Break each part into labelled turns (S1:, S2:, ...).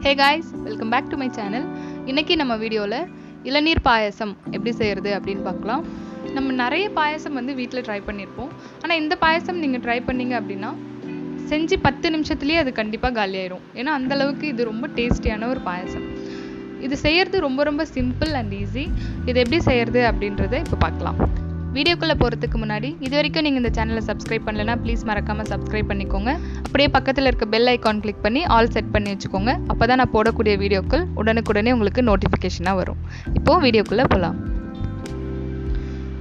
S1: Hey guys, welcome back to my channel. இன்னைக்கு நம்ம வீடியோல இளநீர் பாயாசம் எப்படி செய்யறது அப்படினு பார்க்கலாம். நம்ம நிறைய பாயாசம் வந்து வீட்ல ட்ரை பண்ணிருப்போம். ஆனா இந்த பாயாசம் நீங்க ட்ரை பண்ணீங்க அப்படினா செஞ்சு 10 நிமிஷத்துலயே அது கண்டிப்பா காலி ஆயிடும். ஏன்னா அந்த அளவுக்கு இது ரொம்ப டேஸ்டியான ஒரு பாயாசம். இது செய்யறது ரொம்ப சிம்பிள் and easy. இது எப்படி செய்யறது அப்படின்றதை இப்ப பார்க்கலாம். வீடியோக்குள்ள போறதுக்கு முன்னாடி இதுவரைக்கும் நீங்க இந்த சேனலை சப்ஸ்கிரைப் பண்ணலனா ப்ளீஸ் மறக்காம சப்ஸ்கிரைப் பண்ணிக்கோங்க. அப்படியே பக்கத்துல இருக்க பெல் ஐகான் கிளிக் பண்ணி ஆல் செட் பண்ணி வச்சுக்கோங்க. அப்பதான் நான் போடக்கூடிய வீடியோக்கள் உடனுக்குடனே உங்களுக்கு நோட்டிஃபிகேஷனா வரும். இப்போ வீடியோக்குள்ள போலாம்.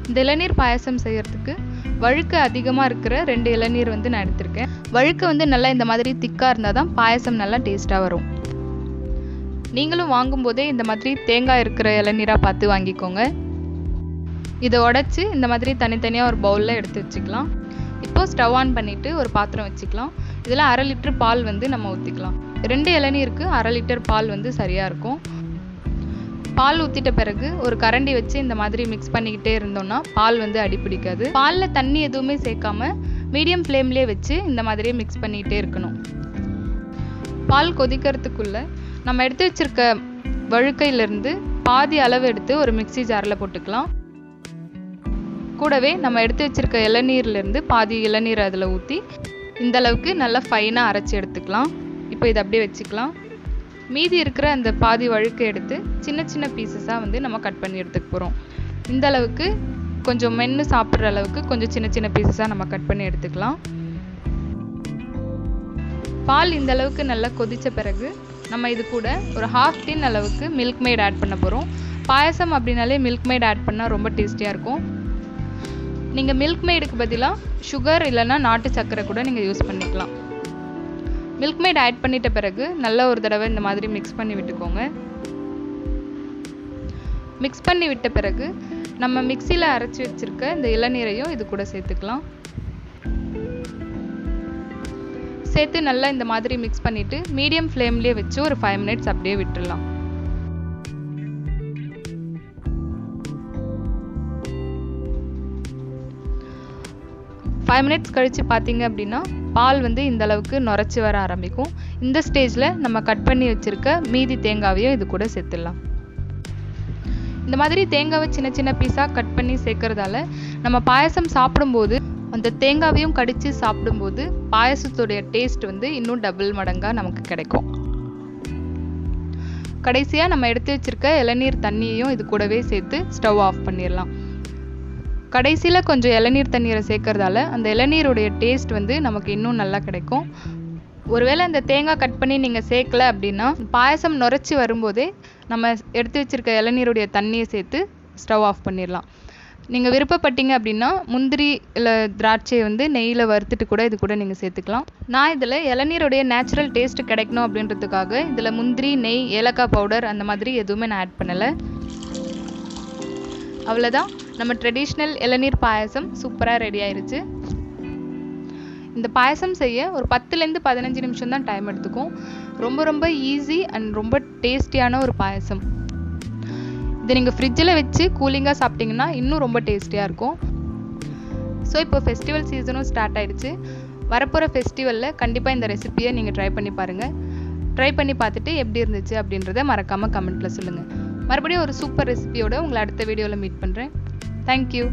S1: இந்த இளநீர் பாயாசம் செய்யறதுக்கு வழுக்கு அதிகமா இருக்கிற 2 இளநீர் வந்து நான் எடுத்திருக்கேன். வழுக்கு வந்து நல்லா இந்த மாதிரி திக்கா இருந்தாதான் பாயாசம் நல்லா டேஸ்டா வரும். நீங்களும் வாங்கும்போதே இந்த மாதிரி தேங்காய் இருக்கிற இளநீரா பார்த்து வாங்கிக்கோங்க. இதை உடைச்சு இந்த மாதிரி தனித்தனியா ஒரு பவுல்ல எடுத்து வச்சுக்கலாம். இப்போ ஸ்டவ் ஆன் பண்ணிட்டு ஒரு பாத்திரம் வச்சுக்கலாம். இதுல 1/2 லிட்டர் பால் வந்து நம்ம ஊத்திக்கலாம். 2 இளநீருக்கு 1/2 லிட்டர் பால் வந்து சரியா இருக்கும். பால் ஊத்திட்ட பிறகு ஒரு கரண்டி வச்சு இந்த மாதிரி மிக்ஸ் பண்ணிக்கிட்டே இருந்தோம்னா பால் வந்து அடிபிடிக்காது. பால்ல தண்ணி எதுவுமே சேர்க்காம மீடியம் ஃப்ளேம்லயே வச்சு இந்த மாதிரியே மிக்ஸ் பண்ணிக்கிட்டே இருக்கணும். பால் கொதிக்கிறதுக்குள்ள நம்ம எடுத்து வச்சிருக்க வழுக்கையிலிருந்து பாதி அளவு எடுத்து ஒரு மிக்ஸி ஜார்ல போட்டுக்கலாம். கூடவே நம்ம எடுத்து வச்சிருக்க இளநீர்ல இருந்து பாதி இளநீர் அதுல ஊத்தி இந்த அளவுக்கு நல்லா ஃபைனா அரைச்சு எடுத்துக்கலாம். இப்போ இதை அப்படியே வச்சுக்கலாம். மீதி இருக்கிற அந்த பாதி வழுக்கை எடுத்து சின்ன பீசஸா வந்து நம்ம கட் பண்ணி எடுத்துக்க போறோம். இந்த அளவுக்கு கொஞ்சம் மென்னு சாப்பிடுற அளவுக்கு கொஞ்சம் சின்ன பீசஸா நம்ம கட் பண்ணி எடுத்துக்கலாம். பால் இந்த அளவுக்கு நல்லா கொதிச்ச பிறகு நம்ம இது கூட ஒரு 1/2 டின் அளவுக்கு மில்க் மேட் ஆட் பண்ண போறோம். பாயாசம் அப்படினாலே மில்க் மேட் ஆட் பண்ணா ரொம்ப டேஸ்டியா இருக்கும். நீங்க மில்க் மேடுக்கு பதிலா சுகர் இல்லனா நாட்டு சர்க்கரை கூட நீங்க யூஸ் பண்ணிக்கலாம். மில்க் மேட் ஆட் பண்ணிட்ட பிறகு நல்ல ஒரு தடவை இந்த மாதிரி மிக்ஸ் பண்ணி விட்டுக்கோங்க. மிக்ஸ் பண்ணி விட்ட பிறகு நம்ம மிக்ஸில அரைச்சு வச்சிருக்க இந்த இளநீரையும் இது கூட சேர்த்துக்கலாம். சேர்த்து நல்லா இந்த மாதிரி மிக்ஸ் பண்ணிட்டு மீடியம் ஃப்ளேம்லயே வச்சு ஒரு 5 மினிட்ஸ் அப்படியே விட்டுறலாம். 5 மினிட்ஸ் கழிச்சு பாத்தீங்க அப்படின்னா பால் வந்து இந்த அளவுக்கு நுரைச்சு வர ஆரம்பிக்கும். இந்த ஸ்டேஜ்ல நம்ம கட் பண்ணி வச்சிருக்க மீதி தேங்காவையும் இது கூட சேர்த்துடலாம். இந்த மாதிரி தேங்காவை சின்ன பீஸா கட் பண்ணி சேர்க்கறதால நம்ம பாயாசம் சாப்பிடும்போது அந்த தேங்காவையும் கடிச்சு சாப்பிடும்போது பாயாசத்தோடைய டேஸ்ட் வந்து இன்னும் டபுள் மடங்கா நமக்கு கிடைக்கும். கடைசியா நம்ம எடுத்து வச்சிருக்க இளநீர் தண்ணியையும் இது கூடவே சேர்த்து ஸ்டவ் ஆஃப் பண்ணிடலாம். கடைசியில கொஞ்சம் இளநீர் தண்ணீரை சேர்க்கறதால அந்த இளநீருடைய டேஸ்ட் வந்து நமக்கு இன்னும் நல்லா கிடைக்கும். ஒருவேளை அந்த தேங்காய் கட் பண்ணி நீங்க சேர்க்கல அப்படின்னா பாயாசம் நுரைச்சி வரும்போதே நம்ம எடுத்து வச்சிருக்க இளநீருடைய தண்ணியை சேர்த்து ஸ்டவ் ஆஃப் பண்ணிடலாம். நீங்க விருப்பப்பட்டீங்க அப்படின்னா முந்திரி இல்ல திராட்சையை வந்து நெய்யில வறுத்துட்டு கூட இது கூட நீங்க சேர்த்துக்கலாம். நான் இதுல இளநீருடைய நேச்சுரல் டேஸ்ட் கிடைக்கணும் அப்படின்றதுக்காக இதுல முந்திரி, நெய், ஏலக்காய் பவுடர் அந்த மாதிரி எதுவுமே நான் ஆட் பண்ணல. அவ்வளவுதான், நம்ம ட்ரெடிஷ்னல் இளநீர் பாயாசம் சூப்பரா ரெடி ஆயிருச்சு. இந்த பாயாசம் செய்ய ஒரு 10 ல 15 நிமிஷம் தான் டைம் எடுத்துக்கும். ரொம்ப ஈஸி அண்ட் ரொம்ப டேஸ்டியான ஒரு பாயாசம். இதை நீங்க ஃப்ரிட்ஜில் வச்சு கூலிங்கா சாப்பிட்டீங்கன்னா இன்னும் ரொம்ப டேஸ்டியா இருக்கும். ஸோ இப்போ ஃபெஸ்டிவல் சீசனும் ஸ்டார்ட் ஆயிடுச்சு. வரப்போற ஃபெஸ்டிவல்ல கண்டிப்பா இந்த ரெசிபியை நீங்க ட்ரை பண்ணி பாருங்க. ட்ரை பண்ணி பார்த்துட்டு எப்படி இருந்துச்சு அப்படின்றத மறக்காம கமெண்ட்ல சொல்லுங்க. மறுபடியும் ஒரு சூப்பர் ரெசிபியோட உங்களை அடுத்த வீடியோல மீட் பண்றேன். Thank you.